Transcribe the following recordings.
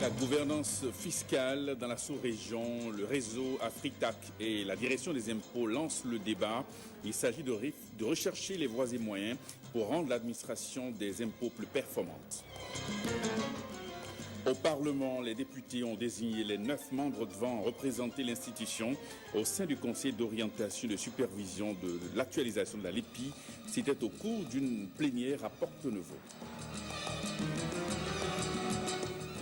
La gouvernance fiscale dans la sous-région, le réseau Afritac et la direction des impôts lancent le débat. Il s'agit de rechercher les voies et moyens pour rendre l'administration des impôts plus performante. Au Parlement, les députés ont désigné les 9 membres devant représenter l'institution au sein du Conseil d'orientation et de supervision de l'actualisation de la LEPI. C'était au cours d'une plénière à Porto-Novo.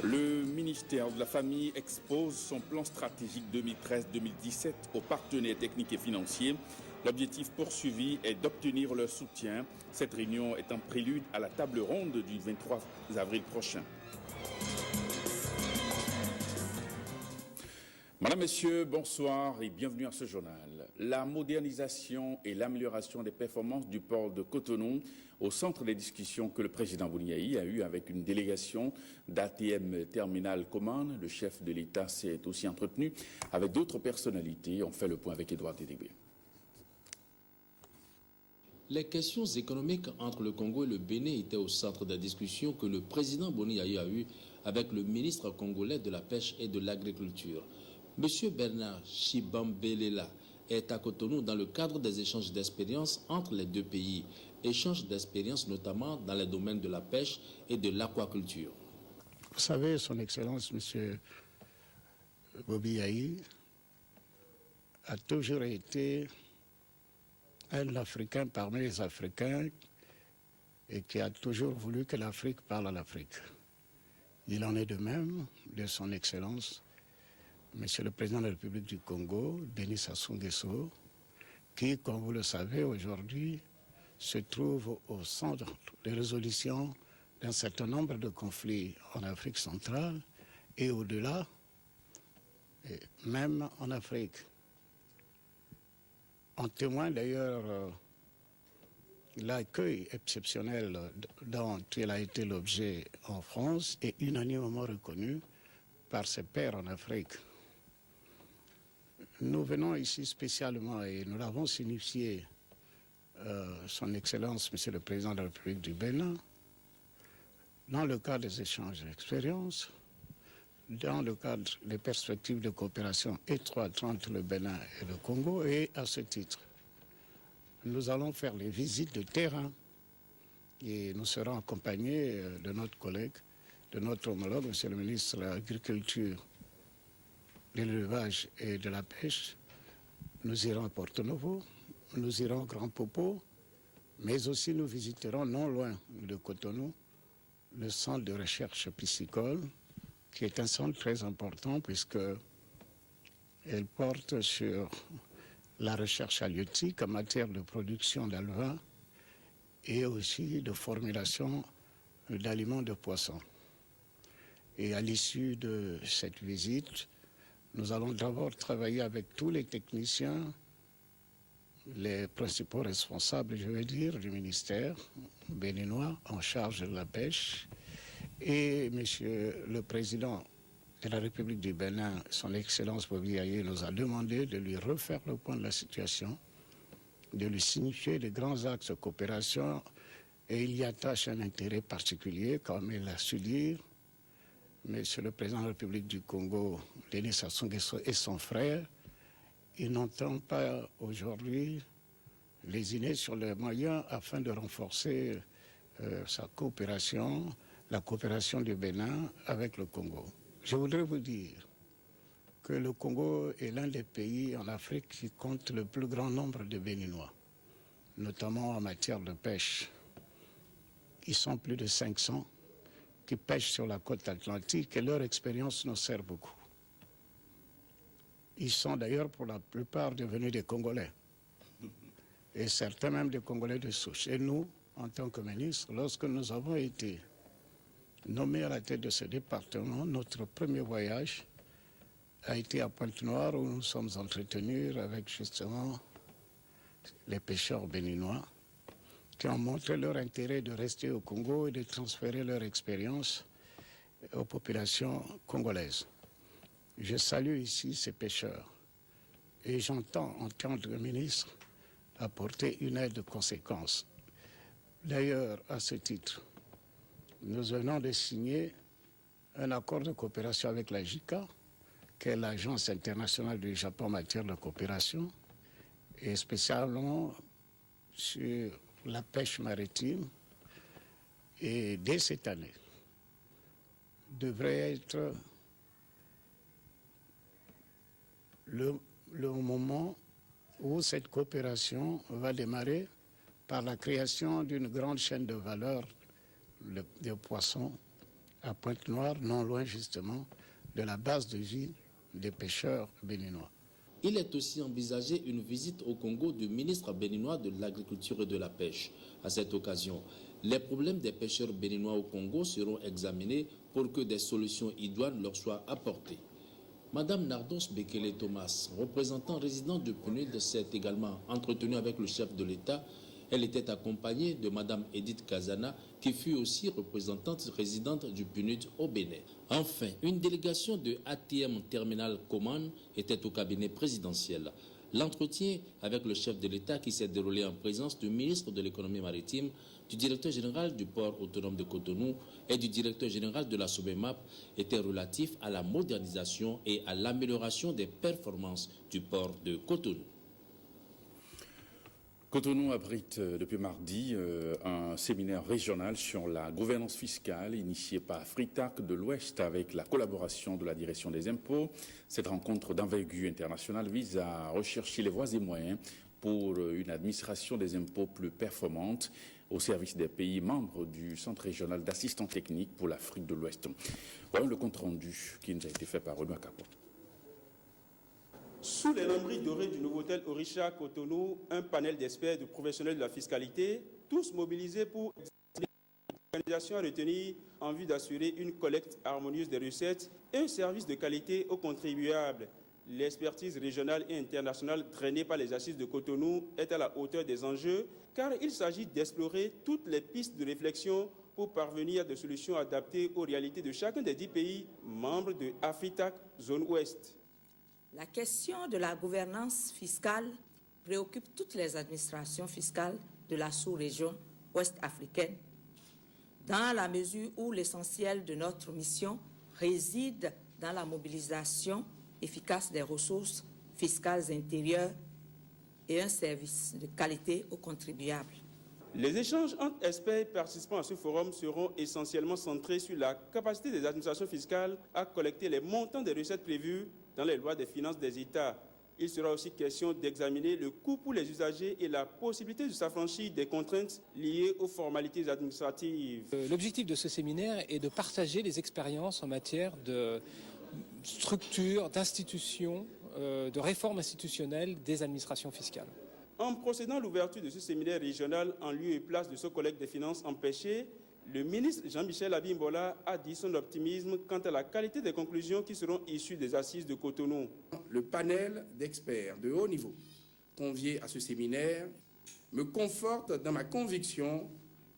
Le ministère de la Famille expose son plan stratégique 2013-2017 aux partenaires techniques et financiers. L'objectif poursuivi est d'obtenir leur soutien. Cette réunion est un prélude à la table ronde du 23 avril prochain. Madame, Messieurs, bonsoir et bienvenue à ce journal. La modernisation et l'amélioration des performances du port de Cotonou au centre des discussions que le président Bouniaï a eues avec une délégation d'ATM Terminal Command. Le chef de l'État s'est aussi entretenu avec d'autres personnalités. On fait le point avec Edouard Dédégbé. Les questions économiques entre le Congo et le Bénin étaient au centre des discussions que le président Bouniaï a eues avec le ministre congolais de la Pêche et de l'Agriculture. Monsieur Bernard Chibambelela est à Cotonou dans le cadre des échanges d'expériences entre les deux pays. Échanges d'expériences notamment dans les domaines de la pêche et de l'aquaculture. Vous savez, Son Excellence, Monsieur Bobiaï, a toujours été un Africain parmi les Africains et qui a toujours voulu que l'Afrique parle à l'Afrique. Il en est de même de Son Excellence, Monsieur le Président de la République du Congo, Denis Sassou Nguesso, qui, comme vous le savez, aujourd'hui se trouve au centre de résolution d'un certain nombre de conflits en Afrique centrale et au-delà, et même en Afrique. En témoigne d'ailleurs l'accueil exceptionnel dont il a été l'objet en France et unanimement reconnu par ses pairs en Afrique. Nous venons ici spécialement et nous l'avons signifié Son Excellence, Monsieur le Président de la République du Bénin, dans le cadre des échanges d'expériences, dans le cadre des perspectives de coopération étroite entre le Bénin et le Congo, et à ce titre, nous allons faire les visites de terrain et nous serons accompagnés de notre collègue, de notre homologue, Monsieur le ministre de l'Agriculture, de l'élevage et de la pêche. Nous irons à Porto-Novo, nous irons à Grand Popo, mais aussi nous visiterons non loin de Cotonou le centre de recherche piscicole, qui est un centre très important puisqu'elle porte sur la recherche halieutique en matière de production d'alevins et aussi de formulation d'aliments de poissons. Et à l'issue de cette visite, nous allons d'abord travailler avec tous les techniciens, les principaux responsables, je veux dire, du ministère béninois en charge de la pêche. Et Monsieur le Président de la République du Bénin, Son Excellence Bobiaï, nous a demandé de lui refaire le point de la situation, de lui signifier les grands axes de coopération, et il y attache un intérêt particulier, comme il a su dire. Monsieur le Président de la République du Congo, Denis Sassou Nguesso et son frère, ils n'entendent pas aujourd'hui lésiner sur les moyens afin de renforcer sa coopération, la coopération du Bénin avec le Congo. Je voudrais vous dire que le Congo est l'un des pays en Afrique qui compte le plus grand nombre de Béninois, notamment en matière de pêche. Ils sont plus de 500 qui pêchent sur la côte atlantique et leur expérience nous sert beaucoup. Ils sont d'ailleurs pour la plupart devenus des Congolais, et certains même des Congolais de souche. Et nous, en tant que ministre, lorsque nous avons été nommés à la tête de ce département, notre premier voyage a été à Pointe-Noire où nous sommes entretenus avec justement les pêcheurs béninois qui ont montré leur intérêt de rester au Congo et de transférer leur expérience aux populations congolaises. Je salue ici ces pêcheurs et j'entends, en tant que ministre, apporter une aide de conséquence. D'ailleurs, à ce titre, nous venons de signer un accord de coopération avec la JICA, qui est l'Agence internationale du Japon en matière de coopération, et spécialement sur la pêche maritime. Et dès cette année, devrait être le moment où cette coopération va démarrer par la création d'une grande chaîne de valeur de poissons à Pointe-Noire, non loin justement de la base de vie des pêcheurs béninois. Il est aussi envisagé une visite au Congo du ministre béninois de l'Agriculture et de la Pêche. À cette occasion, les problèmes des pêcheurs béninois au Congo seront examinés pour que des solutions idoines leur soient apportées. Madame Nardos Bekele-Thomas, représentant résident du PNUD, s'est également entretenue avec le chef de l'État. Elle était accompagnée de Madame Edith Kazana, qui fut aussi représentante résidente du PNUD au Bénin. Enfin, une délégation de ATM Terminal Command était au cabinet présidentiel. L'entretien avec le chef de l'État, qui s'est déroulé en présence du ministre de l'économie maritime, du directeur général du port autonome de Cotonou et du directeur général de la SOBEMAP, était relatif à la modernisation et à l'amélioration des performances du port de Cotonou. Cotonou abrite depuis mardi un séminaire régional sur la gouvernance fiscale initié par FRITAC de l'Ouest avec la collaboration de la direction des impôts. Cette rencontre d'envergure internationale vise à rechercher les voies et moyens pour une administration des impôts plus performante au service des pays membres du Centre régional d'assistance technique pour l'Afrique de l'Ouest. Voilà le compte-rendu qui nous a été fait par Renoir Capot. Sous les lambris dorés du nouveau hôtel Orisha Cotonou, un panel d'experts de professionnels de la fiscalité, tous mobilisés pour l'organisation à retenir en vue d'assurer une collecte harmonieuse des recettes et un service de qualité aux contribuables. L'expertise régionale et internationale traînée par les assises de Cotonou est à la hauteur des enjeux, car il s'agit d'explorer toutes les pistes de réflexion pour parvenir à des solutions adaptées aux réalités de chacun des 10 pays membres de AFRITAC Zone Ouest. La question de la gouvernance fiscale préoccupe toutes les administrations fiscales de la sous-région ouest-africaine, dans la mesure où l'essentiel de notre mission réside dans la mobilisation efficace des ressources fiscales intérieures et un service de qualité aux contribuables. Les échanges entre experts participant à ce forum seront essentiellement centrés sur la capacité des administrations fiscales à collecter les montants des recettes prévues dans les lois des finances des États. Il sera aussi question d'examiner le coût pour les usagers et la possibilité de s'affranchir des contraintes liées aux formalités administratives. L'objectif de ce séminaire est de partager les expériences en matière de structure, d'institution, de réforme institutionnelle des administrations fiscales. En procédant à l'ouverture de ce séminaire régional en lieu et place de son collègue des finances empêché, le ministre Jean-Michel Abimbola a dit son optimisme quant à la qualité des conclusions qui seront issues des assises de Cotonou. Le panel d'experts de haut niveau conviés à ce séminaire me conforte dans ma conviction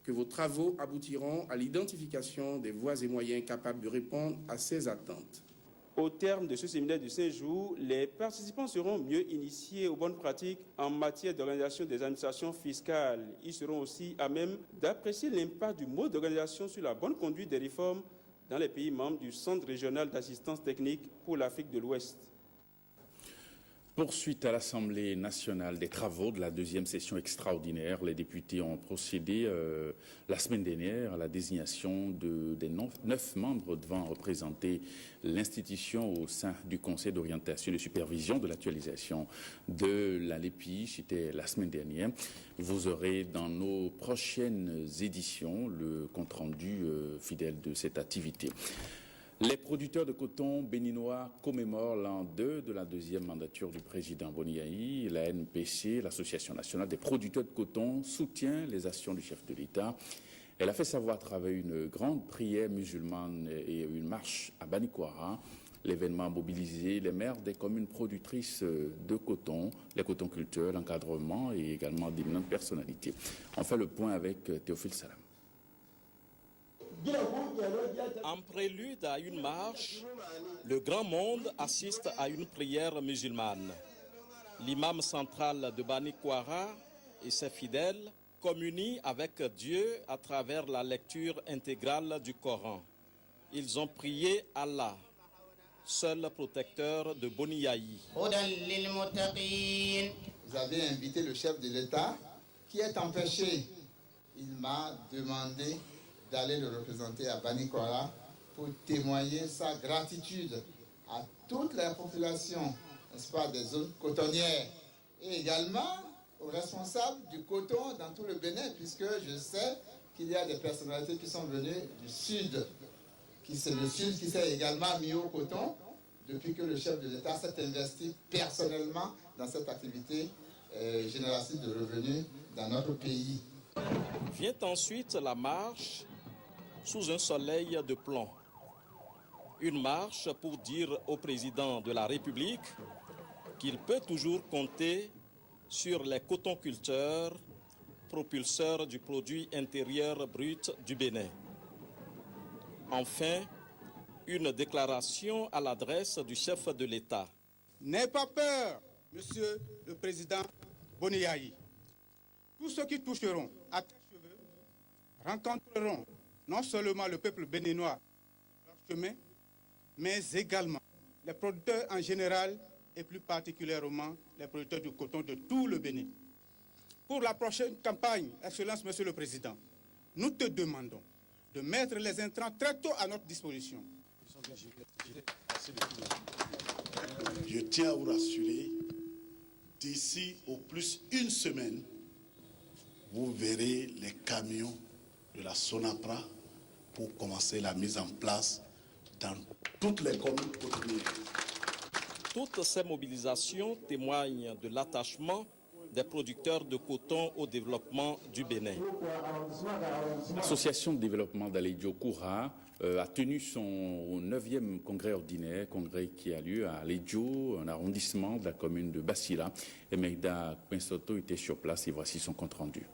que vos travaux aboutiront à l'identification des voies et moyens capables de répondre à ces attentes. Au terme de ce séminaire de 5 jours, les participants seront mieux initiés aux bonnes pratiques en matière d'organisation des administrations fiscales. Ils seront aussi à même d'apprécier l'impact du mode d'organisation sur la bonne conduite des réformes dans les pays membres du Centre régional d'assistance technique pour l'Afrique de l'Ouest. Poursuite à l'Assemblée nationale des travaux de la deuxième session extraordinaire. Les députés ont procédé la semaine dernière à la désignation des 9 membres devant représenter l'institution au sein du Conseil d'orientation et de supervision de l'actualisation de la LEPI. C'était la semaine dernière. Vous aurez dans nos prochaines éditions le compte-rendu fidèle de cette activité. Les producteurs de coton béninois commémorent l'an 2 de la deuxième mandature du président Boni Yayi. La NPC, l'Association nationale des producteurs de coton, soutient les actions du chef de l'État. Elle a fait savoir à travers une grande prière musulmane et une marche à Banikwara. L'événement a mobilisé les maires des communes productrices de coton, les cotonculteurs, l'encadrement et également d'éminentes personnalités. On fait le point avec Théophile Salam. En prélude à une marche, le grand monde assiste à une prière musulmane. L'imam central de Banikwara et ses fidèles communient avec Dieu à travers la lecture intégrale du Coran. Ils ont prié Allah, seul protecteur de Boni Yayi. Vous avez invité le chef de l'État qui est empêché. Il m'a demandé d'aller le représenter à Banikwara pour témoigner sa gratitude à toute la population, n'est-ce pas, des zones cotonnières et également aux responsables du coton dans tout le Bénin, puisque je sais qu'il y a des personnalités qui sont venues du sud, c'est le sud qui s'est également mis au coton depuis que le chef de l'État s'est investi personnellement dans cette activité génératrice de revenus dans notre pays. Vient ensuite la marche sous un soleil de plomb. Une marche pour dire au président de la République qu'il peut toujours compter sur les cotonculteurs, propulseurs du produit intérieur brut du Bénin. Enfin, une déclaration à l'adresse du chef de l'État. N'aie pas peur, monsieur le président Boni Yayi. Tous ceux qui toucheront à tes cheveux rencontreront non seulement le peuple béninois sur leur chemin, mais également les producteurs en général et plus particulièrement les producteurs du coton de tout le Bénin. Pour la prochaine campagne, Excellence, Monsieur le Président, nous te demandons de mettre les intrants très tôt à notre disposition. Je tiens à vous rassurer, d'ici au plus une semaine, vous verrez les camions de la Sonapra pour commencer la mise en place dans toutes les communes cotonnières. Toutes ces mobilisations témoignent de l'attachement des producteurs de coton au développement du Bénin. L'association de développement d'Aledjo Koura a tenu son 9e congrès ordinaire, congrès qui a lieu à Aledjo, un arrondissement de la commune de Bassila. Et Megda Pinsoto était sur place et voici son compte-rendu.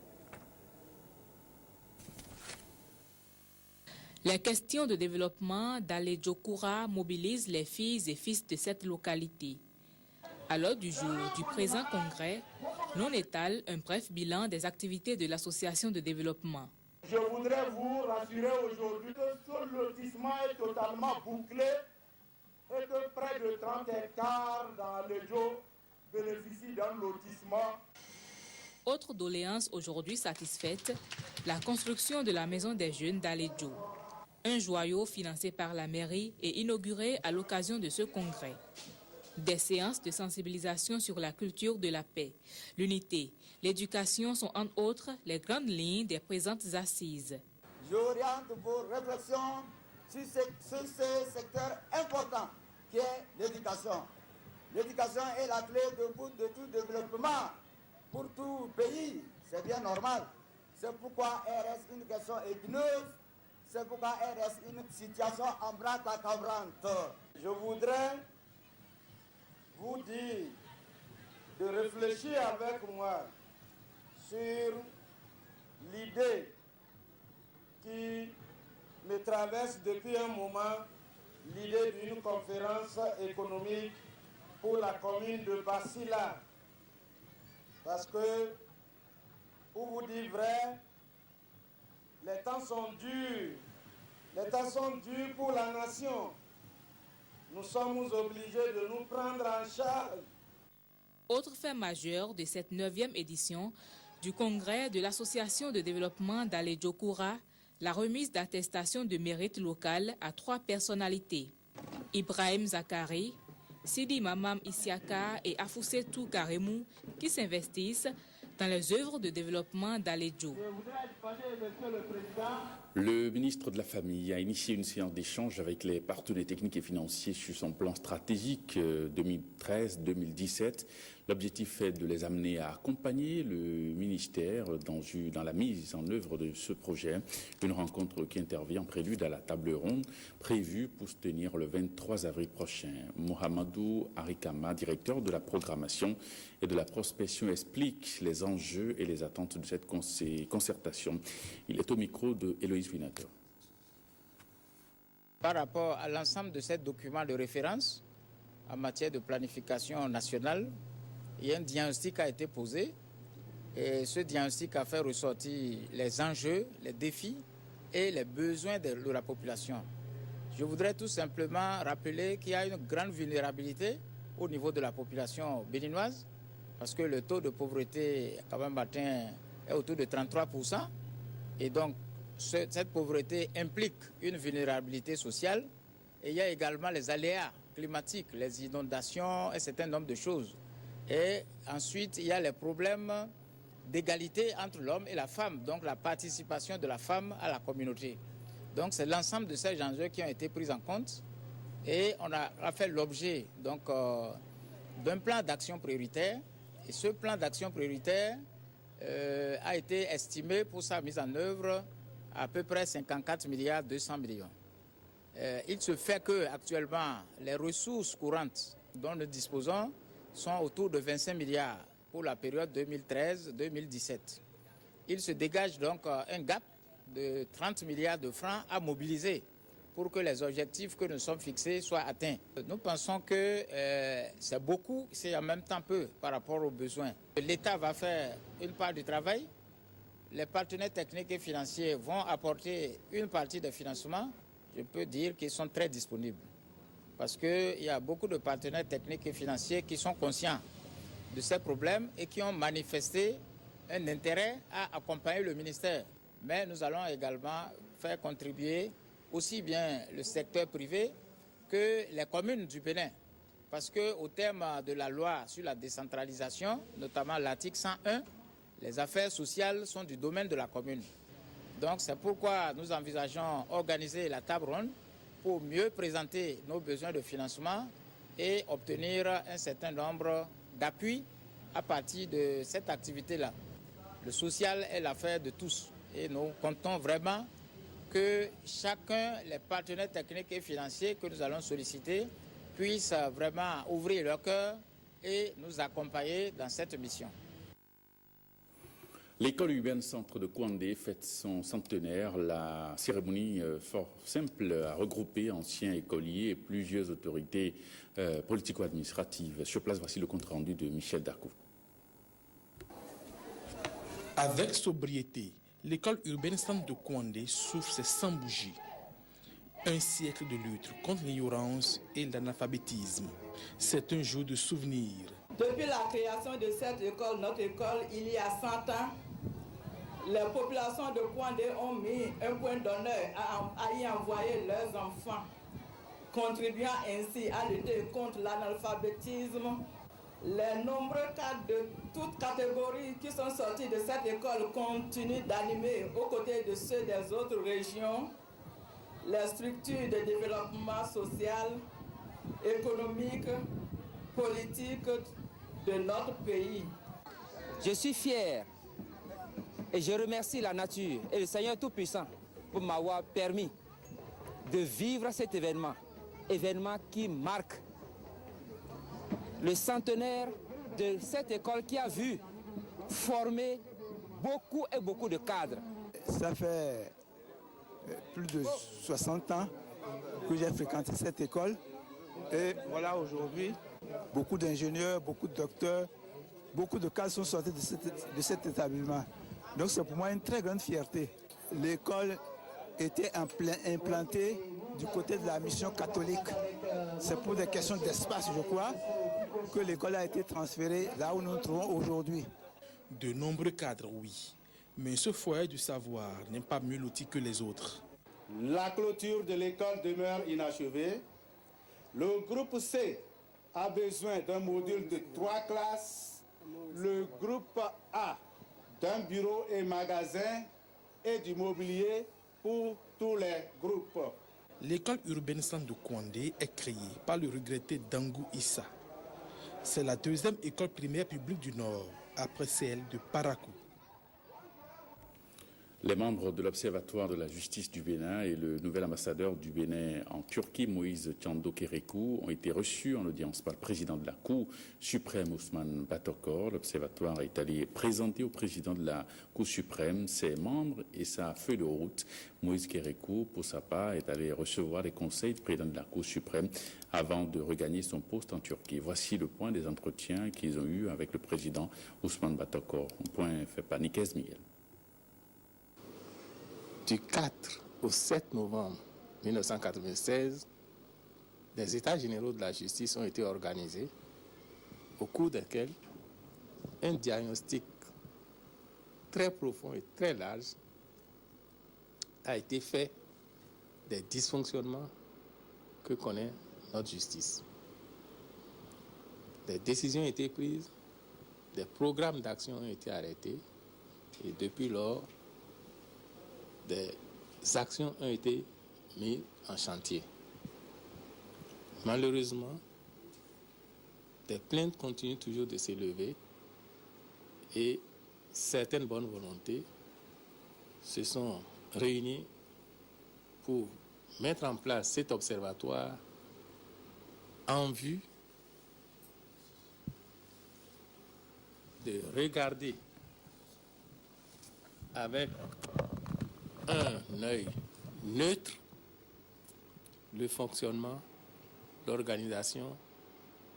Les questions de développement d'Aledjo Koura mobilisent les filles et fils de cette localité. À l'heure du jour du présent congrès, l'on étale un bref bilan des activités de l'association de développement. Je voudrais vous rassurer aujourd'hui que ce lotissement est totalement bouclé et que près de 30 hectares dans Aledjo bénéficient d'un lotissement. Autre doléance aujourd'hui satisfaite, la construction de la maison des jeunes d'Aledjo. Un joyau financé par la mairie et inauguré à l'occasion de ce congrès. Des séances de sensibilisation sur la culture de la paix, l'unité, l'éducation sont entre autres les grandes lignes des présentes assises. J'oriente vos réflexions sur ce secteur important qui est l'éducation. L'éducation est la clé de tout développement pour tout pays, c'est bien normal. C'est pourquoi elle reste une question épineuse, c'est pourquoi elle reste une situation embrante-acabrante. Je voudrais vous dire de réfléchir avec moi sur l'idée qui me traverse depuis un moment, l'idée d'une conférence économique pour la commune de Bassila. Parce que, pour vous dire vrai, les temps sont durs. Les temps sont durs pour la nation. Nous sommes obligés de nous prendre en charge. Autre fait majeur de cette 9e édition du congrès de l'Association de développement d'Aledjo Koura, la remise d'attestation de mérite local à 3 personnalités. Ibrahim Zakari, Sidi Mamam Isiaka et Afousetou Karemou qui s'investissent dans les œuvres de développement d'Aledjo. Le ministre de la Famille a initié une séance d'échange avec les partenaires techniques et financiers sur son plan stratégique 2013-2017. L'objectif est de les amener à accompagner le ministère dans la mise en œuvre de ce projet. Une rencontre qui intervient en prélude à la table ronde prévue pour se tenir le 23 avril prochain. Mohamedou Arikama, directeur de la programmation et de la prospection, explique les enjeux et les attentes de cette concertation. Il est au micro de Héloïse Winateur. Par rapport à l'ensemble de ces documents de référence en matière de planification nationale, un diagnostic a été posé et ce diagnostic a fait ressortir les enjeux, les défis et les besoins de la population. Je voudrais tout simplement rappeler qu'il y a une grande vulnérabilité au niveau de la population béninoise, parce que le taux de pauvreté quand même atteint est autour de 33%. Et donc, cette pauvreté implique une vulnérabilité sociale. Et il y a également les aléas climatiques, les inondations, un certain nombre de choses. Et ensuite, il y a les problèmes d'égalité entre l'homme et la femme, donc la participation de la femme à la communauté. Donc c'est l'ensemble de ces enjeux qui ont été pris en compte et on a fait l'objet d'un plan d'action prioritaire. Et ce plan d'action prioritaire a été estimé pour sa mise en œuvre à peu près 54 milliards 200 millions. Il se fait qu'actuellement, les ressources courantes dont nous disposons sont autour de 25 milliards pour la période 2013-2017. Il se dégage donc un gap de 30 milliards de francs à mobiliser pour que les objectifs que nous sommes fixés soient atteints. Nous pensons que c'est beaucoup, c'est en même temps peu par rapport aux besoins. L'État va faire une part du travail, les partenaires techniques et financiers vont apporter une partie de financement. Je peux dire qu'ils sont très disponibles parce qu'il y a beaucoup de partenaires techniques et financiers qui sont conscients de ces problèmes et qui ont manifesté un intérêt à accompagner le ministère. Mais nous allons également faire contribuer aussi bien le secteur privé que les communes du Bénin. Parce qu'au terme de la loi sur la décentralisation, notamment l'article 101, les affaires sociales sont du domaine de la commune. Donc c'est pourquoi nous envisageons organiser la table ronde pour mieux présenter nos besoins de financement et obtenir un certain nombre d'appuis à partir de cette activité-là. Le social est l'affaire de tous. Et nous comptons vraiment que chacun, les partenaires techniques et financiers que nous allons solliciter, puissent vraiment ouvrir leur cœur et nous accompagner dans cette mission. L'école urbaine centre de Kouandé fête son centenaire. La cérémonie fort simple a regroupé anciens écoliers et plusieurs autorités politico-administratives. Sur place, voici le compte-rendu de Michel Darcou. Avec sobriété, l'école urbaine centre de Kouandé souffle ses 100 bougies. Un siècle de lutte contre l'ignorance et l'analphabétisme. C'est un jour de souvenir. Depuis la création de cette école, notre école, il y a 100 ans, les populations de Kouandé ont mis un point d'honneur à y envoyer leurs enfants, contribuant ainsi à lutter contre l'analphabétisme. Les nombreux cadres de toutes catégories qui sont sortis de cette école continuent d'animer aux côtés de ceux des autres régions les structures de développement social, économique, politique de notre pays. Je suis fier et je remercie la nature et le Seigneur Tout-Puissant pour m'avoir permis de vivre cet événement qui marque le centenaire de cette école qui a vu former beaucoup de cadres. Ça fait plus de 60 ans que j'ai fréquenté cette école et voilà aujourd'hui, beaucoup d'ingénieurs, beaucoup de docteurs, beaucoup de cadres sont sortis de cet établissement. Donc c'est pour moi une très grande fierté. L'école était implantée du côté de la mission catholique. C'est pour des questions d'espace, je crois, que l'école a été transférée là où nous nous trouvons aujourd'hui. De nombreux cadres, oui. Mais ce foyer du savoir n'est pas mieux loti que les autres. La clôture de l'école demeure inachevée. Le groupe C a besoin d'un module de 3 classes. Le groupe A d'un bureau et magasin et du mobilier pour tous les groupes. L'école urbaine centre de Kouandé est créée par le regretté Dangou Issa. C'est la deuxième école primaire publique du Nord, après celle de Parakou. Les membres de l'Observatoire de la justice du Bénin et le nouvel ambassadeur du Bénin en Turquie, Moïse Tchando Kérékou, ont été reçus en audience par le président de la Cour suprême, Ousmane Batokor. L'Observatoire est allé présenter au président de la Cour suprême ses membres et sa feuille de route. Moïse Kérékou, pour sa part, est allé recevoir les conseils du président de la Cour suprême avant de regagner son poste en Turquie. Voici le point des entretiens qu'ils ont eus avec le président Ousmane Batokor. Un point fait par Nikes Miguel. Du 4 au 7 novembre 1996, des États généraux de la justice ont été organisés, au cours desquels un diagnostic très profond et très large a été fait des dysfonctionnements que connaît notre justice. Des décisions ont été prises, des programmes d'action ont été arrêtés et depuis lors, des actions ont été mises en chantier. Malheureusement, des plaintes continuent toujours de s'élever et certaines bonnes volontés se sont réunies pour mettre en place cet observatoire en vue de regarder avec un œil neutre le fonctionnement, l'organisation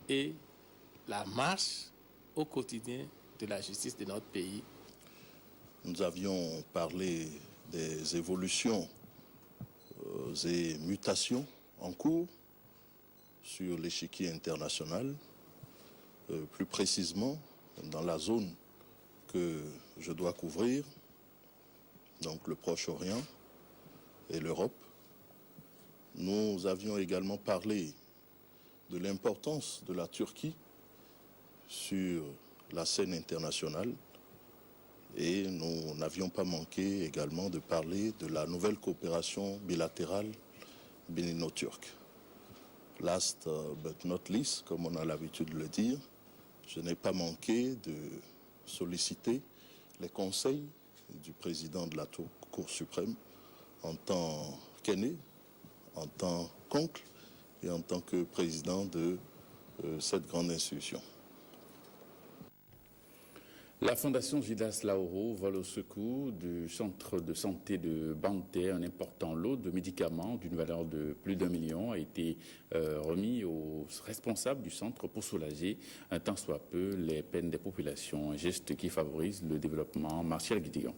et la marche au quotidien de la justice de notre pays. Nous avions parlé des évolutions et mutations en cours sur l'échiquier international, plus précisément dans la zone que je dois couvrir, donc le Proche-Orient et l'Europe. Nous avions également parlé de l'importance de la Turquie sur la scène internationale et nous n'avions pas manqué également de parler de la nouvelle coopération bilatérale bénino-turque. Last but not least, comme on a l'habitude de le dire, je n'ai pas manqué de solliciter les conseils du président de la Cour suprême en tant qu'aîné, en tant qu'oncle et en tant que président de cette grande institution. La Fondation Gildas Lauro vole au secours du centre de santé de Banté. Un important lot de médicaments d'une valeur de plus d'1 million a été remis aux responsables du centre pour soulager un tant soit peu les peines des populations. Un geste qui favorise le développement. Martial Guidillon.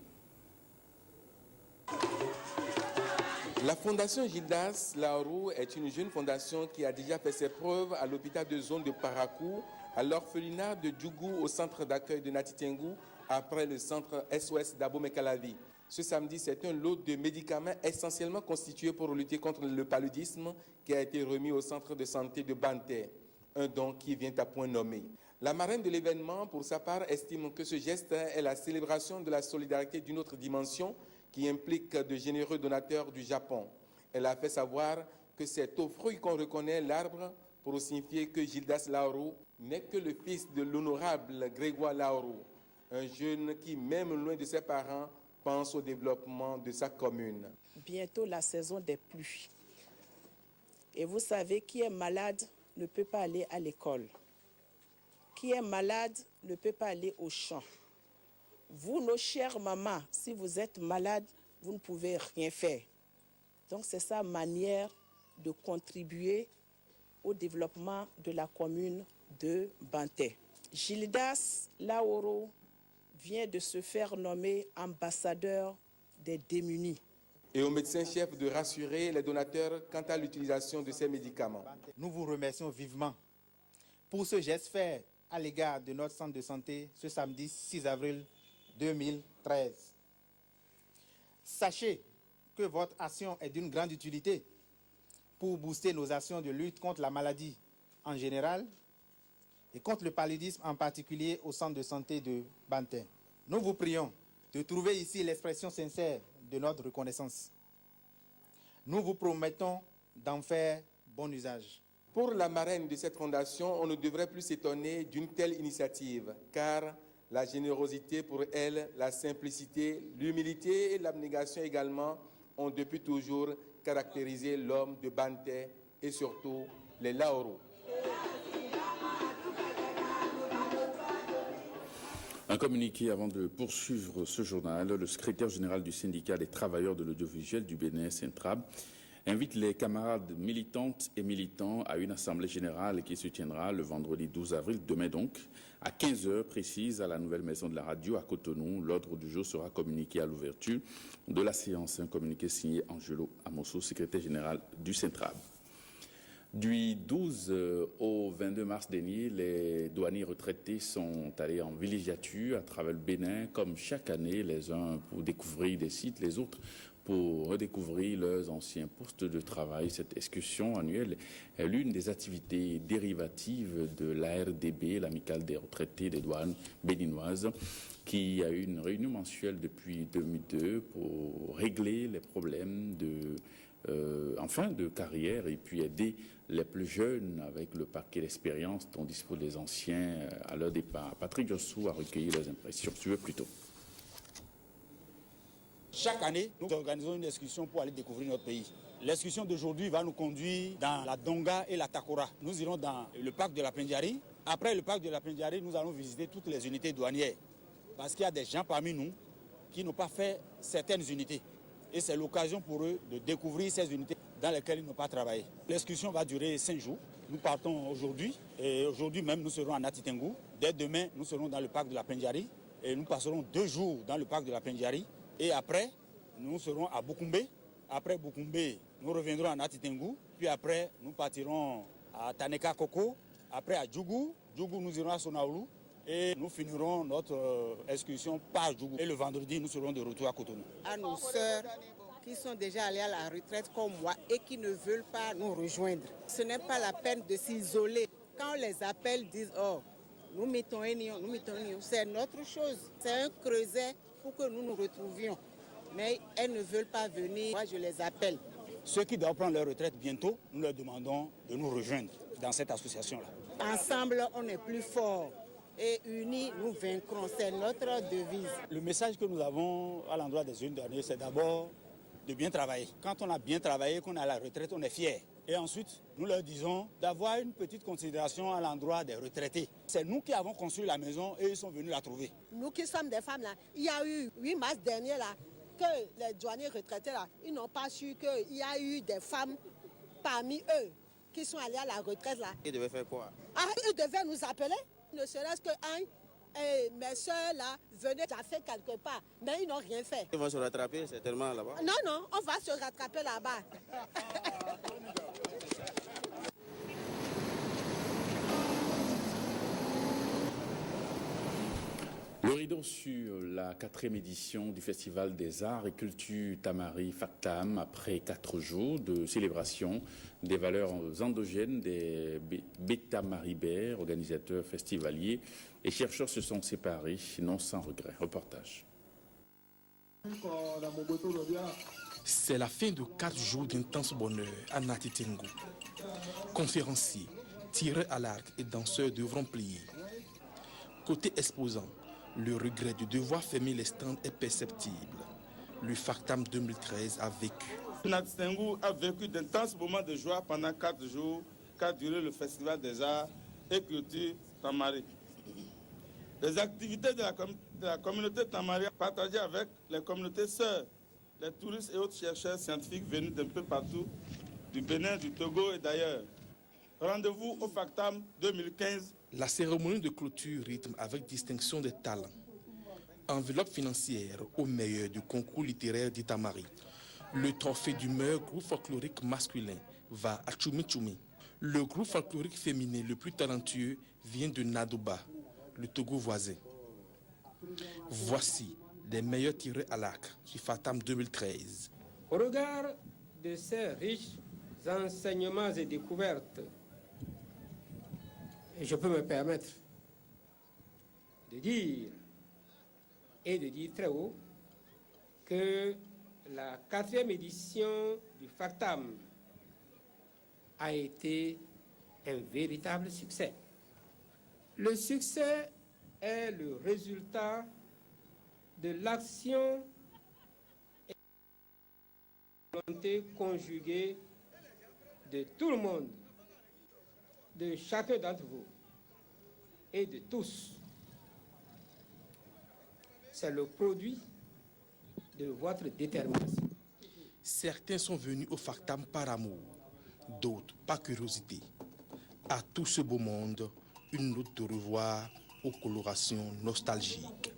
La Fondation Gildas Lauro est une jeune fondation qui a déjà fait ses preuves à l'hôpital de zone de Parakou, à l'orphelinat de Djougou, au centre d'accueil de Natitengu, après le centre SOS d'Abomey-Calavi. Ce samedi, c'est un lot de médicaments essentiellement constitués pour lutter contre le paludisme qui a été remis au centre de santé de Banté, un don qui vient à point nommé. La marraine de l'événement, pour sa part, estime que ce geste est la célébration de la solidarité d'une autre dimension qui implique de généreux donateurs du Japon. Elle a fait savoir que c'est aux fruits qu'on reconnaît l'arbre pour signifier que Gildas Lauro n'est que le fils de l'honorable Grégoire Lauro, un jeune qui, même loin de ses parents, pense au développement de sa commune. Bientôt la saison des pluies. Et vous savez, qui est malade ne peut pas aller à l'école. Qui est malade ne peut pas aller au champ. Vous, nos chères mamans, si vous êtes malade, vous ne pouvez rien faire. Donc c'est sa manière de contribuer au développement de la commune de Banté. Gildas Lauro vient de se faire nommer ambassadeur des démunis. Et au médecin-chef de rassurer les donateurs quant à l'utilisation de ces médicaments. Nous vous remercions vivement pour ce geste fait à l'égard de notre centre de santé ce samedi 6 avril 2013. Sachez que votre action est d'une grande utilité pour booster nos actions de lutte contre la maladie en général et contre le paludisme en particulier au centre de santé de Banté. Nous vous prions de trouver ici l'expression sincère de notre reconnaissance. Nous vous promettons d'en faire bon usage. Pour la marraine de cette fondation, on ne devrait plus s'étonner d'une telle initiative, car la générosité pour elle, la simplicité, l'humilité et l'abnégation également ont depuis toujours caractérisé l'homme de Banté et surtout les Laoro. Un communiqué avant de poursuivre ce journal. Le secrétaire général du syndicat des travailleurs de l'audiovisuel du Bénin, Centrab, invite les camarades militantes et militants à une assemblée générale qui se tiendra le vendredi 12 avril, demain donc, à 15h précise à la nouvelle maison de la radio à Cotonou. L'ordre du jour sera communiqué à l'ouverture de la séance. Un communiqué signé Angelo Amosso, secrétaire général du Centrab. Du 12 au 22 mars dernier, les douaniers retraités sont allés en villégiature à travers le Bénin, comme chaque année, les uns pour découvrir des sites, les autres pour redécouvrir leurs anciens postes de travail. Cette excursion annuelle est l'une des activités dérivatives de l'ARDB, l'Amicale des retraités des douanes béninoises, qui a eu une réunion mensuelle depuis 2002 pour régler les problèmes de carrière et puis aider les plus jeunes avec le paquet d'expérience dont disposent les anciens à leur départ. Patrick Jossou a recueilli leurs impressions. Tu veux plutôt. Chaque année, nous organisons une excursion pour aller découvrir notre pays. L'excursion d'aujourd'hui va nous conduire dans la Donga et la Takora. Nous irons dans le parc de la Pendjari. Après le parc de la Pendjari, nous allons visiter toutes les unités douanières. Parce qu'il y a des gens parmi nous qui n'ont pas fait certaines unités. Et c'est l'occasion pour eux de découvrir ces unités dans lesquelles ils n'ont pas travaillé. L'excursion va durer 5 jours. Nous partons aujourd'hui. Et aujourd'hui même, nous serons à Natitengu. Dès demain, nous serons dans le parc de la Pendjari. Et nous passerons 2 jours dans le parc de la Pendjari. Et après, nous serons à Bukumbe. Après Bukumbe, nous reviendrons à Natitengu. Puis après, nous partirons à Taneka Koko. Après à Djougou. Djougou, nous irons à Sonaoulou. Et nous finirons notre excursion par Djougou. Et le vendredi, nous serons de retour à Cotonou. À nos sœurs qui sont déjà allées à la retraite comme moi et qui ne veulent pas nous rejoindre. Ce n'est pas la peine de s'isoler. Quand on les appelle, ils disent « Oh, nous mettons un nion, c'est notre chose. C'est un creuset pour que nous nous retrouvions. » Mais elles ne veulent pas venir. Moi, je les appelle. Ceux qui doivent prendre leur retraite bientôt, nous leur demandons de nous rejoindre dans cette association-là. Ensemble, on est plus forts. Et unis, nous vaincrons. C'est notre devise. Le message que nous avons à l'endroit des jeunes derniers, c'est d'abord de bien travailler. Quand on a bien travaillé, qu'on est à la retraite, on est fiers. Et ensuite, nous leur disons d'avoir une petite considération à l'endroit des retraités. C'est nous qui avons construit la maison et ils sont venus la trouver. Nous qui sommes des femmes, là, il y a eu 8 mars dernier, là, que les douaniers retraités, là, ils n'ont pas su qu'il y a eu des femmes parmi eux qui sont allées à la retraite. Là. Ils devaient faire quoi? Ils devaient nous appeler. Ne serait-ce que mes soeurs là venaient déjà quelque part, mais ils n'ont rien fait. Ils vont se rattraper certainement là-bas? Non, on va se rattraper là-bas. Le rideau sur la 4e édition du Festival des Arts et Culture Tamari Factam, après 4 jours de célébration des valeurs endogènes des Beta-Maribert, organisateurs festivaliers et chercheurs se sont séparés, non sans regret. Reportage. C'est la fin de 4 jours d'intense bonheur à Natitengu. Conférenciers, tireurs à l'arc et danseurs devront plier. Côté exposant, le regret de devoir fermer les stands est perceptible. Le Factam 2013 a vécu. Natitengu a vécu d'intenses moments de joie pendant 4 jours qu'a duré le Festival des Arts et Culture Tamari. Les activités de la communauté Tamari partagées avec les communautés sœurs, les touristes et autres chercheurs scientifiques venus d'un peu partout, du Bénin, du Togo et d'ailleurs. Rendez-vous au Factam 2015. La cérémonie de clôture rythme avec distinction des talents. Enveloppe financière au meilleur du concours littéraire d'Itamari. Le trophée du meilleur groupe folklorique masculin va à Tchoumi Tchoumi. Le groupe folklorique féminin le plus talentueux vient de Nadoba, le Togo voisin. Voici les meilleurs tireurs à l'arc du Factam 2013. Au regard de ces riches enseignements et découvertes, je peux me permettre de dire, et de dire très haut, que la 4e édition du Factam a été un véritable succès. Le succès est le résultat de l'action et de la volonté conjuguée de tout le monde, de chacun d'entre vous et de tous. C'est le produit de votre détermination. Certains sont venus au Factam par amour, d'autres par curiosité. À tout ce beau monde, une note de revoir aux colorations nostalgiques.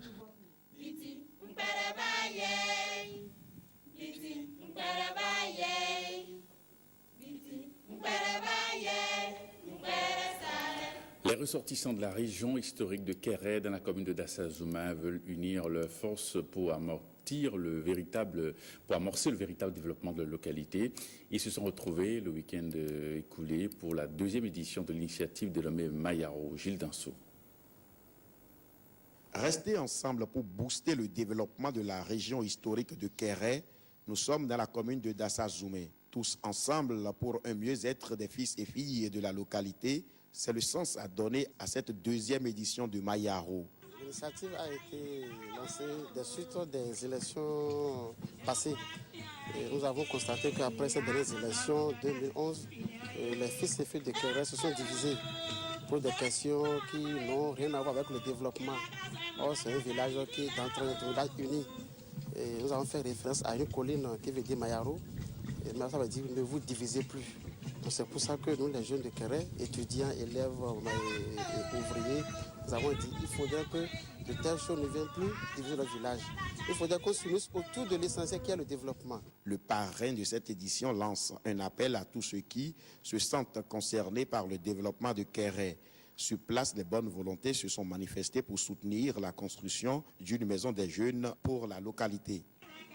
Les ressortissants de la région historique de Kéré, dans la commune de Dassazouma, veulent unir leurs forces pour amorcer le véritable développement de la localité. Ils se sont retrouvés le week-end écoulé pour la deuxième édition de l'initiative dénommée Mayaro. Gilles Danso. Rester ensemble pour booster le développement de la région historique de Kéré. Nous sommes dans la commune de Dassazoumé. Tous ensemble pour un mieux-être des fils et filles de la localité. C'est le sens à donner à cette deuxième édition de Mayaro. L'initiative a été lancée des suites des élections passées. Et nous avons constaté qu'après ces dernières élections 2011, les fils et filles de Kéré se sont divisés pour des questions qui n'ont rien à voir avec le développement. Or, c'est un village qui est en train d'être uni. Et nous avons fait référence à une colline qui veut dire Mayaro. Et ça veut dire ne vous divisez plus. C'est pour ça que nous, les jeunes de Kéré, étudiants, élèves et ouvriers, nous avons dit qu'il faudrait que de telles choses ne viennent plus diviser notre village. Il faudrait qu'on s'unisse autour de l'essentiel qui est le développement. Le parrain de cette édition lance un appel à tous ceux qui se sentent concernés par le développement de Kéré. Sur place, les bonnes volontés se sont manifestées pour soutenir la construction d'une maison des jeunes pour la localité.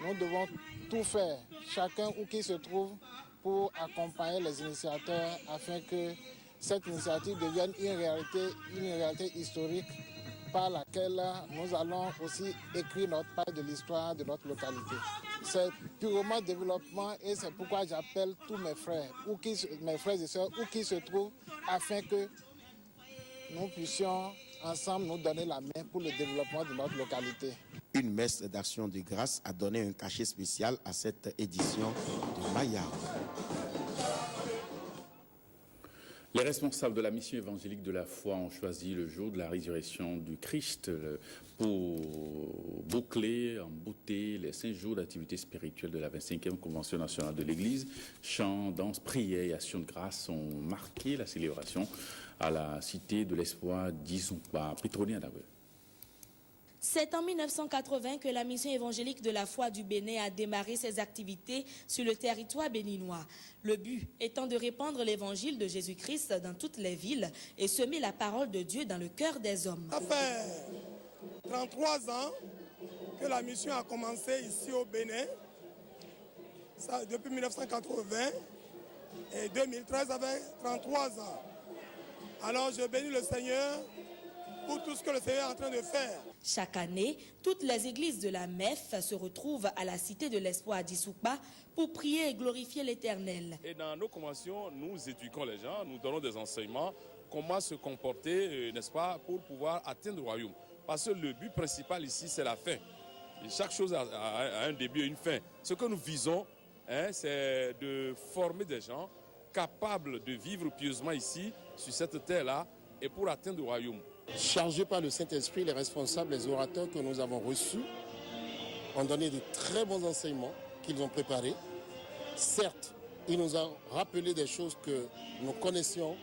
Nous devons tout faire, chacun où qu'il se trouve, pour accompagner les initiateurs afin que cette initiative devienne une réalité historique par laquelle nous allons aussi écrire notre part de l'histoire de notre localité. C'est purement développement et c'est pourquoi j'appelle tous mes frères et sœurs, où qu'ils se trouvent, afin que nous puissions ensemble nous donner la main pour le développement de notre localité. Une messe d'action de grâce a donné un cachet spécial à cette édition de Mayaro. Les responsables de la mission évangélique de la foi ont choisi le jour de la résurrection du Christ pour boucler en beauté les 5 jours d'activité spirituelle de la 25e Convention nationale de l'Église. Chants, danses, prières et actions de grâce ont marqué la célébration à la Cité de l'Espoir d'Izumba. Pritroni Adabwe. C'est en 1980 que la mission évangélique de la foi du Bénin a démarré ses activités sur le territoire béninois. Le but étant de répandre l'évangile de Jésus-Christ dans toutes les villes et semer la parole de Dieu dans le cœur des hommes. Ça fait 33 ans que la mission a commencé ici au Bénin. Ça, depuis 1980 et 2013, ça fait 33 ans. Alors je bénis le Seigneur pour tout ce que le Seigneur est en train de faire. Chaque année, toutes les églises de la MEF se retrouvent à la Cité de l'Espoir d'Izumba pour prier et glorifier l'Éternel. Et dans nos conventions, nous éduquons les gens, nous donnons des enseignements, comment se comporter, n'est-ce pas, pour pouvoir atteindre le royaume. Parce que le but principal ici, c'est la fin. Et chaque chose a un début et une fin. Ce que nous visons, c'est de former des gens capables de vivre pieusement ici, sur cette terre-là, et pour atteindre le royaume. Chargés par le Saint-Esprit, les responsables, les orateurs que nous avons reçus ont donné de très bons enseignements qu'ils ont préparés. Certes, ils nous ont rappelé des choses que nous connaissions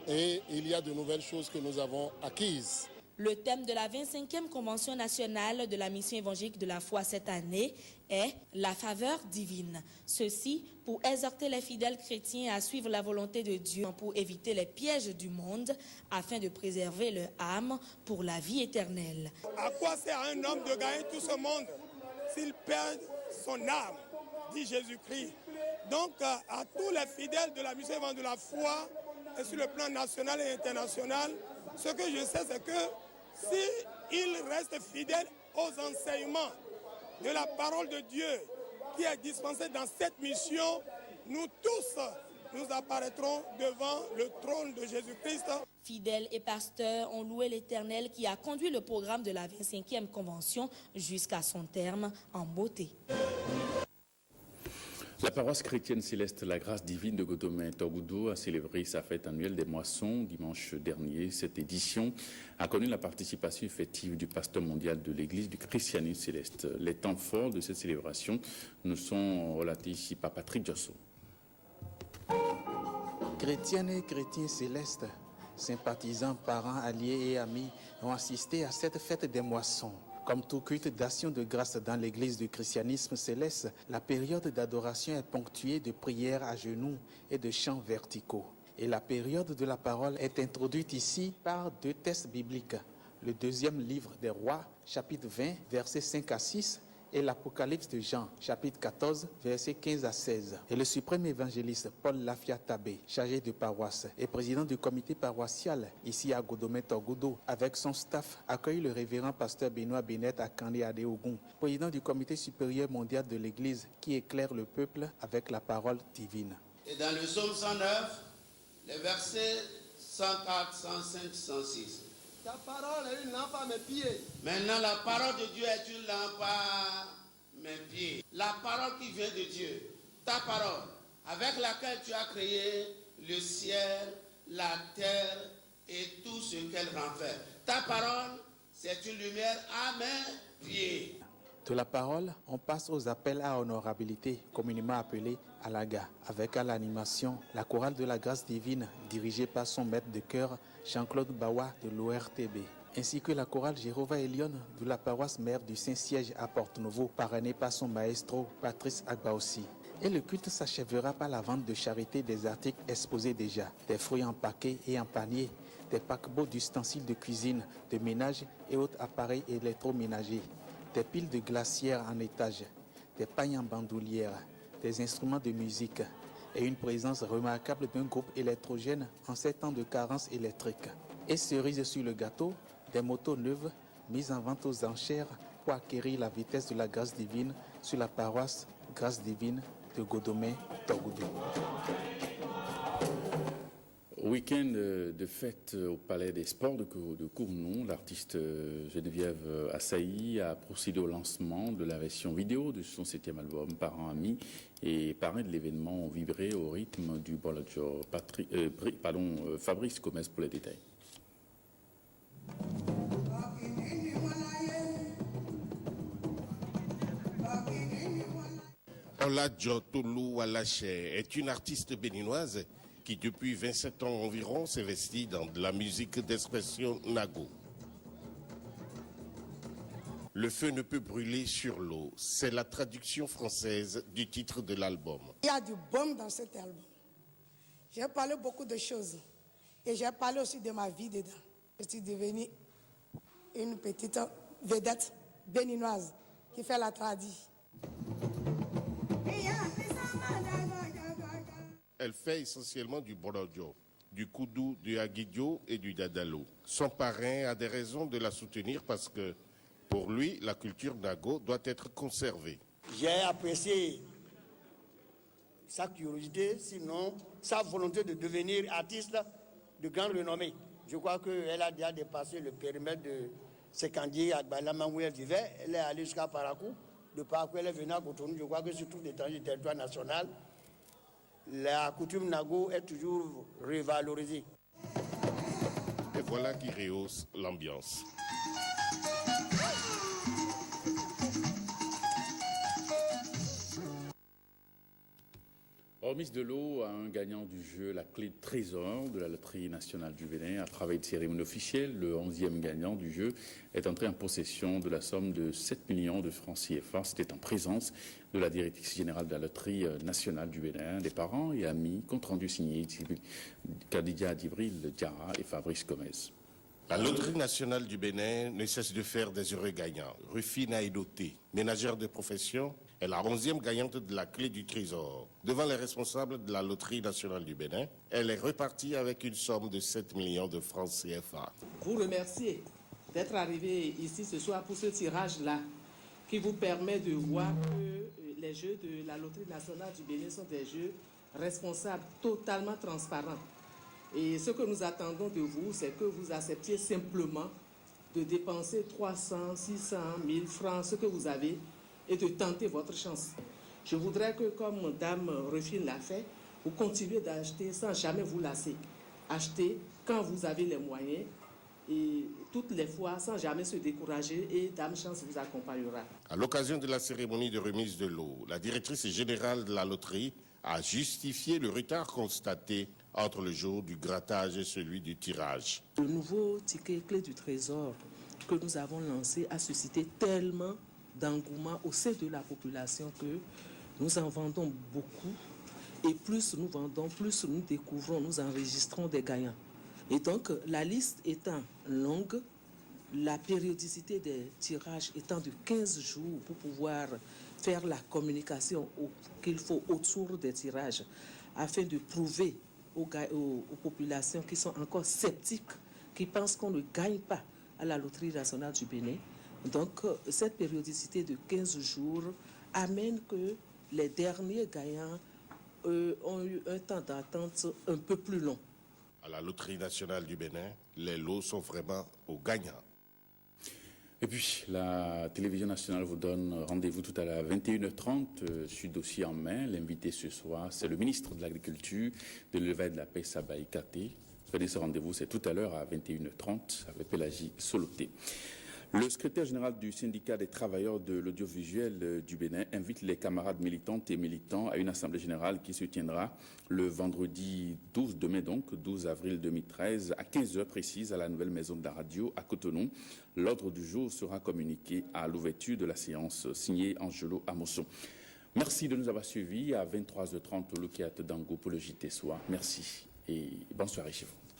et il y a de nouvelles choses que nous avons acquises. Le thème de la 25e Convention nationale de la mission évangélique de la foi cette année est la faveur divine. Ceci pour exhorter les fidèles chrétiens à suivre la volonté de Dieu pour éviter les pièges du monde afin de préserver leur âme pour la vie éternelle. À quoi sert à un homme de gagner tout ce monde s'il perd son âme, dit Jésus-Christ. Donc à tous les fidèles de la mission évangélique de la foi et sur le plan national et international, ce que je sais, c'est que s'ils restent fidèles aux enseignements de la parole de Dieu qui est dispensée dans cette mission, nous tous, nous apparaîtrons devant le trône de Jésus-Christ. Fidèles et pasteurs ont loué l'Éternel qui a conduit le programme de la 25e Convention jusqu'à son terme en beauté. La paroisse chrétienne céleste La Grâce Divine de Godomé-Togoudou a célébré sa fête annuelle des moissons dimanche dernier. Cette édition a connu la participation effective du pasteur mondial de l'Église du christianisme céleste. Les temps forts de cette célébration nous sont relatés ici par Patrick Josso. Chrétiennes et chrétiens célestes, sympathisants, parents, alliés et amis ont assisté à cette fête des moissons. Comme tout culte d'action de grâce dans l'église du christianisme céleste, la période d'adoration est ponctuée de prières à genoux et de chants verticaux. Et la période de la parole est introduite ici par 2 textes bibliques. Le 2e livre des Rois, chapitre 20, versets 5 à 6, et l'Apocalypse de Jean, chapitre 14, versets 15 à 16. Et le suprême évangéliste Paul Lafia Tabé, chargé de paroisse et président du comité paroissial ici à Godomé-Togoudou, avec son staff, accueille le révérend pasteur Benoît Benet à Kandé Adéogun, président du comité supérieur mondial de l'Église, qui éclaire le peuple avec la parole divine. Et dans le psaume 109, les versets 104, 105, 106. Ta parole est une lampe à mes pieds. Maintenant, la parole de Dieu est une lampe à mes pieds. La parole qui vient de Dieu, ta parole, avec laquelle tu as créé le ciel, la terre et tout ce qu'elle renferme. Ta parole, c'est une lumière à mes pieds. De la parole, on passe aux appels à honorabilité, communément appelés Alaga, avec à l'animation la chorale de la grâce divine, dirigée par son maître de chœur, Jean-Claude Bawa de l'ORTB, ainsi que la chorale Jéhovah Elion de la paroisse mère du Saint-Siège à Porte-Nouveau, parrainée par son maestro Patrice Agbaossi. Et le culte s'achèvera par la vente de charité des articles exposés déjà, des fruits en paquets et en panier, des paquebots d'ustensiles de cuisine, de ménage et autres appareils électroménagers, des piles de glacières en étage, des pagnes en bandoulière, des instruments de musique et une présence remarquable d'un groupe électrogène en ces temps de carence électrique. Et cerise sur le gâteau, des motos neuves mises en vente aux enchères pour acquérir la vitesse de la grâce divine sur la paroisse Grâce divine de Godomé-Togoudou. Week-end de fête au Palais des Sports de Cournon, l'artiste Geneviève Assaï a procédé au lancement de la version vidéo de son 7e album Parents Amis, et parrain de l'événement ont vibré au rythme du Bolodjo. Fabrice Gomez pour les détails. Oladjo Toulou Walache est une artiste béninoise qui depuis 27 ans environ s'investit dans de la musique d'expression nago. Le feu ne peut brûler sur l'eau, c'est la traduction française du titre de l'album. Il y a du bon dans cet album. J'ai parlé beaucoup de choses et j'ai parlé aussi de ma vie dedans. Je suis devenue une petite vedette béninoise qui fait la tradition. Elle fait essentiellement du Bolodjo, du Koudou, du Aguidio et du Dadalo. Son parrain a des raisons de la soutenir parce que, pour lui, la culture nago doit être conservée. J'ai apprécié sa curiosité, sinon sa volonté de devenir artiste de grande renommée. Je crois qu'elle a déjà dépassé le périmètre de Sekandi à Gbalama où elle vivait. Elle est allée jusqu'à Parakou. De Parakou, elle est venue à Cotonou. Je crois que sur tout l'étendue du territoire national, la coutume nago est toujours revalorisée. Et voilà qui rehausse l'ambiance. Remise de l'eau à un gagnant du jeu La Clé de Trésor de la Loterie nationale du Bénin. À travers une cérémonie officielle, le 11e gagnant du jeu est entré en possession de la somme de 7 millions de francs CFA. C'était en présence de la directrice générale de la Loterie nationale du Bénin, des parents et amis. Compte rendu signé Khadija Dibril Diarra et Fabrice Gomez. La Loterie nationale du Bénin ne cesse de faire des heureux gagnants. Rufine Aïdoté, ménagère de profession, est la 11e gagnante de la Clé du Trésor. Devant les responsables de la Loterie nationale du Bénin, elle est repartie avec une somme de 7 millions de francs CFA. Vous remercier d'être arrivé ici ce soir pour ce tirage-là, qui vous permet de voir que les jeux de la Loterie nationale du Bénin sont des jeux responsables, totalement transparents. Et ce que nous attendons de vous, c'est que vous acceptiez simplement de dépenser 300, 600, 1000 francs, ce que vous avez, et de tenter votre chance. Je voudrais que, comme Dame Refine l'a fait, vous continuez d'acheter sans jamais vous lasser. Achetez quand vous avez les moyens et toutes les fois sans jamais se décourager, et Dame Chance vous accompagnera. À l'occasion de la cérémonie de remise de lot, la directrice générale de la loterie a justifié le retard constaté entre le jour du grattage et celui du tirage. Le nouveau ticket clé du trésor que nous avons lancé a suscité tellement d'engouement au sein de la population que nous en vendons beaucoup. Et plus nous vendons, plus nous découvrons, nous enregistrons des gagnants. Et donc, la liste étant longue, la périodicité des tirages étant de 15 jours pour pouvoir faire la communication qu'il faut autour des tirages, afin de prouver aux populations qui sont encore sceptiques, qui pensent qu'on ne gagne pas à la Loterie nationale du Bénin. Donc, cette périodicité de 15 jours amène que les derniers gagnants ont eu un temps d'attente un peu plus long. À la Loterie nationale du Bénin, les lots sont vraiment aux gagnants. Et puis, la télévision nationale vous donne rendez-vous tout à l'heure à 21h30 sur Dossier en main. L'invité ce soir, c'est le ministre de l'Agriculture, de l'Élevage et de la Paix, Sabaï Katé. Prenez ce rendez-vous, c'est tout à l'heure à 21h30 avec Pélagie Soloté. Le secrétaire général du syndicat des travailleurs de l'audiovisuel du Bénin invite les camarades militantes et militants à une assemblée générale qui se tiendra le vendredi 12, demain donc, 12 avril 2013, à 15h précise à la nouvelle maison de la radio à Cotonou. L'ordre du jour sera communiqué à l'ouverture de la séance signée Angelo Amosso. Merci de nous avoir suivis à 23h30 au Lokiat Dango pour le JT Soir. Merci et bonne soirée chez vous.